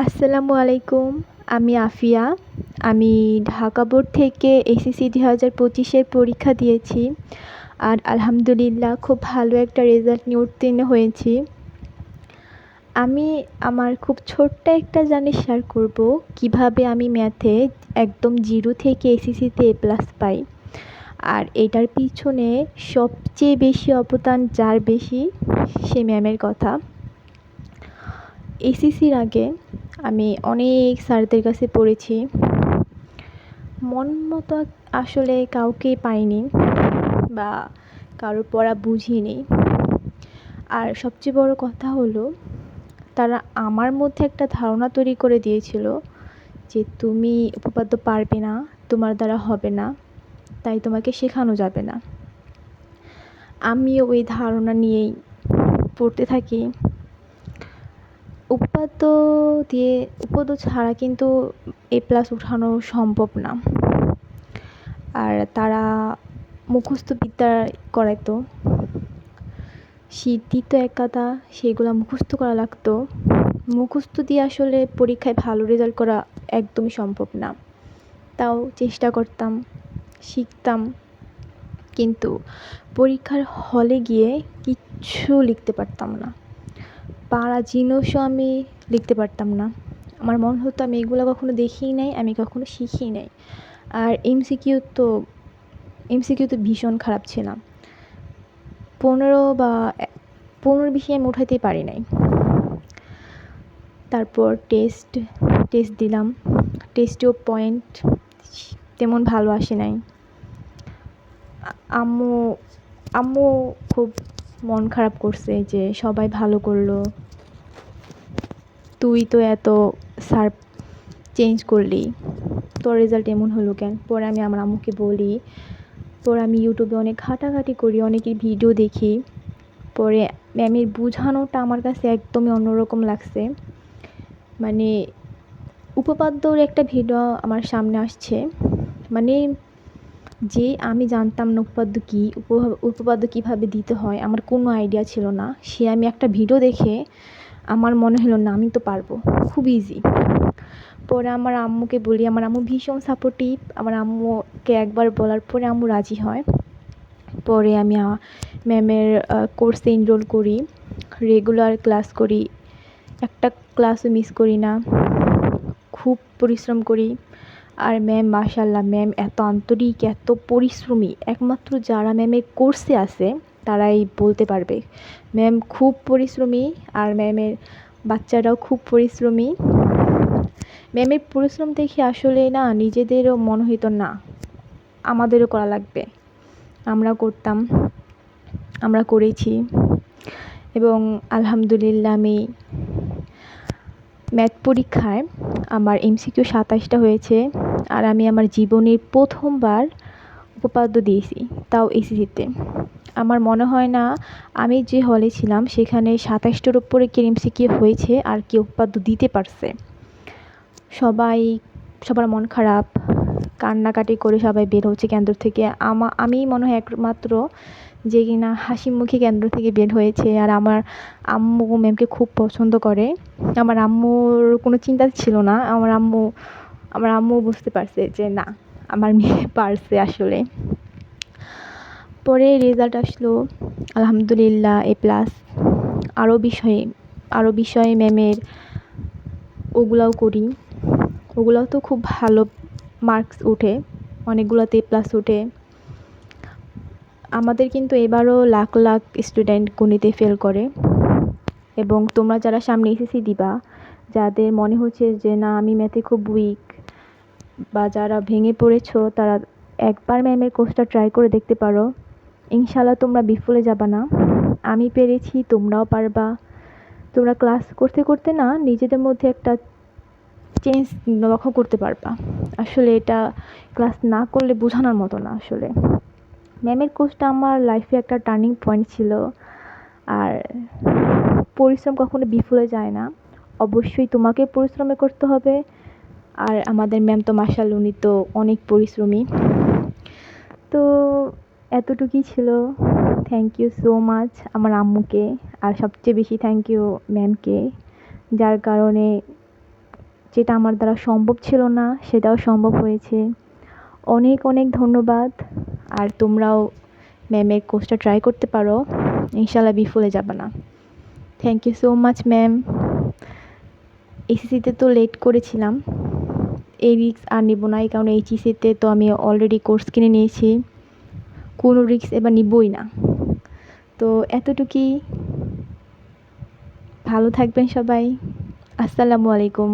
আসসালামু আলাইকুম। আমি আফিয়া। আমি ঢাকা বোর্ড থেকে এসএসসি ২০২৫ পরীক্ষা দিয়েছি। আর আলহামদুলিল্লাহ খুব ভালো একটা রেজাল্ট নিয়ে উত্তীর্ণ হয়েছি। আমি আমার খুব ছোট্ট একটা জার্নি শেয়ার করব, কিভাবে আমি ম্যাথে একদম 0 থেকে এসএসসিতে A+ পাই। আর এটার পিছনে সবচেয়ে বেশি অবদান যার বেশি, সে ম্যামের কথা। এসএসসির আগে আমি অনেক স্যারদের কাছে পড়েছি। মন মতো আসলে কাউকেই পাইনি বা কারোর পড়া বুঝিনি। আর সবচেয়ে বড় কথা হলো, তারা আমার মধ্যে একটা ধারণা তৈরি করে দিয়েছিল যে তুমি উপপাদ্য পারবে না, তোমার দ্বারা হবে না, তাই তোমাকে শেখানো যাবে না। আমিও ওই ধারণা নিয়েই পড়তে থাকি। উপপাদ্য ছাড়া কিন্তু A+ উঠানো সম্ভব না। আর তারা মুখস্থ বিদ্যা করাইতো। শীত দিত এক গাদা, সেগুলো মুখস্থ করা লাগতো। মুখস্থ দিয়ে আসলে পরীক্ষায় ভালো রেজাল্ট করা একদমই সম্ভব না। তাও চেষ্টা করতাম, শিখতাম, কিন্তু পরীক্ষার হলে গিয়ে কিচ্ছু লিখতে পারতাম না। পারা জিনিসও আমি লিখতে পারতাম না। আমার মনে হতো আমি এগুলো কখনো দেখিই নাই, আমি কখনো শিখি নাই। আর এমসিকিউ তো ভীষণ খারাপ ছিলাম। 15 আমি উঠাইতেই পারি নাই। তারপর টেস্ট দিলাম। টেস্টেও পয়েন্ট তেমন ভালো আসে নাই। আম্মু খুব মন খারাপ করছে যে সবাই ভালো করলো, তুই তো এত স্যার চেঞ্জ করলি, তোর রেজাল্ট এমন হলো কেন? পরে আমি আমার আম্মুকে বলি। পরে আমি ইউটিউবে অনেক ঘাটাঘাটি করি, অনেকের ভিডিও দেখি। পরে ম্যামের বোঝানোটা আমার কাছে একদমই অন্যরকম লাগছে। মানে উপপাদ্যর একটা ভিডিও আমার সামনে আসছে, মানে যে আমি জানতাম না উপপাদ্য কীভাবে দিতে হয়, আমার কোনো আইডিয়া ছিল না। আমি একটা ভিডিও দেখে আমার মনে হলো না, আমি তো পারবো, খুব ইজি। পরে আমার আম্মুকে বলি, আমার আম্মু ভীষণ সাপোর্টিভ। আমার আম্মুকে একবার বলার পরে আম্মু রাজি হয়। পরে আমি ম্যামের কোর্সে এনরোল করি, রেগুলার ক্লাস করি, একটা ক্লাসও মিস করি না, খুব পরিশ্রম করি। আর ম্যাম মাশাআল্লাহ, ম্যাম এত আন্তরিক, এত পরিশ্রমী। একমাত্র যারা ম্যামের কোর্সে আছে তারাই বলতে পারবে, ম্যাম খুব পরিশ্রমী। আর ম্যামের বাচ্চারাও খুব পরিশ্রমী। ম্যামের পরিশ্রম দেখে আসলে না নিজেদেরও মনে হইতো না আমাদেরও করা লাগবে। আমরা করতাম, আমরা করেছি। এবং আলহামদুলিল্লাহ আমি ম্যাথ পরীক্ষায় আমার এমসিকিউ 27টা হয়েছে। আর আমি আমার জীবনের প্রথমবার উপপাদ্য দিয়েছি, তাও এসএসসিতে। আমার মনে হয় না আমি যে হলে ছিলাম সেখানে 27টার উপরে কি এমসিকিউ হয়েছে আর কি উপপাদ্য দিতে পারছে। সবার মন খারাপ, কান্নাকাটি করে সবাই বের হচ্ছে কেন্দ্র থেকে। আমি মনে হয় একমাত্র যে কিনা হাসি মুখে কেন্দ্র থেকে বের হয়েছে। আর আমার আম্মু ম্যামকে খুব পছন্দ করে। আমার আম্মুর কোনো চিন্তা ছিল না। আমার আম্মু বুঝতে পারছে যে না, আমার মেয়ে পারছে আসলে। পরে রেজাল্ট আসলো, আলহামদুলিল্লাহ A+। আরও বিষয়ে ম্যামের ওগুলাও করি, ওগুলাও তো খুব ভালো মার্কস ওঠে, অনেকগুলোতে A+ ওঠে। আমাদের কিন্তু এবারও লাখ লাখ স্টুডেন্ট গণিতে ফেল করে। এবং তোমরা যারা সামনে এসএসসি দিবা, যাদের মনে হচ্ছে যে না আমি ম্যাথে খুব উইক, বা যারা ভেঙে পড়েছো, তারা একবার ম্যামের কোর্সটা ট্রাই করে দেখতে পারো। ইনশাল্লাহ তোমরা বিফলে যাবা না। আমি পেরেছি, তোমরাও পারবা। তোমরা ক্লাস করতে করতে না নিজেদের মধ্যে একটা চেঞ্জ লক্ষ্য করতে পারবা। আসলে এটা ক্লাস না করলে বোঝানোর মতো না। আসলে ম্যামের কোর্সটা আমার লাইফে একটা টার্নিং পয়েন্ট ছিল। আর পরিশ্রম কখনো বিফলে যায় না, অবশ্যই তোমাকে পরিশ্রম করতে হবে। আর আমাদের ম্যাম তো মাশাআল্লাহ, উনি তো অনেক পরিশ্রমী। তো এতটুকুই ছিল। থ্যাংক ইউ সো মাচ আমার আম্মুকে, আর সবচেয়ে বেশি থ্যাংক ইউ ম্যামকে, যার কারণে যেটা আমার দ্বারা সম্ভব ছিল না সেটাও সম্ভব হয়েছে। অনেক অনেক ধন্যবাদ। আর তোমরাও ম্যামের কোর্সটা ট্রাই করতে পারো, ইনশাল্লাহ বিফলে যাবে না। Thank you so much ma'am. এসএসসিতে তো লেট করেছিলাম, এই রিস্ক আর নেব না, এই কারণে এইচএসসিতে তো আমি অলরেডি কোর্স কিনে নিয়েছি, কোনো রিস্ক এবার নিবই না। তো এতটুকুই, ভালো থাকবেন সবাই। আসসালামু আলাইকুম।